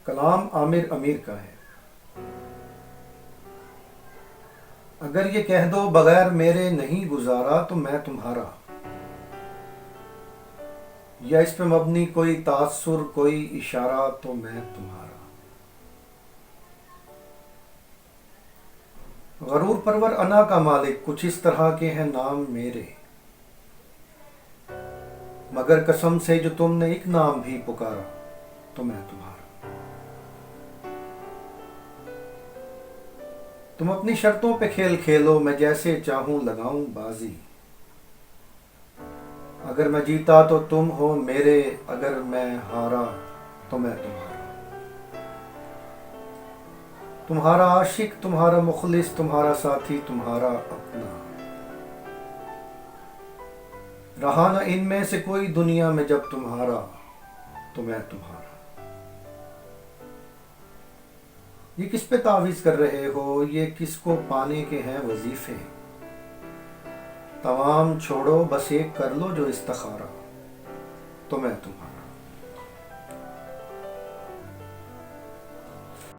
کلام عامر امیر کا ہے۔ اگر یہ کہہ دو بغیر میرے نہیں گزارا تو میں تمہارا، یا اس پہ مبنی کوئی تاثر کوئی اشارہ تو میں تمہارا۔ غرور پرور انا کا مالک کچھ اس طرح کے ہیں نام میرے، مگر قسم سے جو تم نے ایک نام بھی پکارا تو میں تمہارا۔ تم اپنی شرطوں پہ کھیل کھیلو، میں جیسے چاہوں لگاؤں بازی۔ اگر میں جیتا تو تم ہو میرے، اگر میں ہارا تو میں تمہارا۔ تمہارا عاشق، تمہارا مخلص، تمہارا ساتھی، تمہارا اپنا، رہا نہ ان میں سے کوئی دنیا میں جب تمہارا تو میں تمہارا۔ یہ کس پہ تعویذ کر رہے ہو، یہ کس کو پانے کے ہیں وظیفے؟ تمام چھوڑو بس ایک کر لو جو استخارہ تو میں تمہارا۔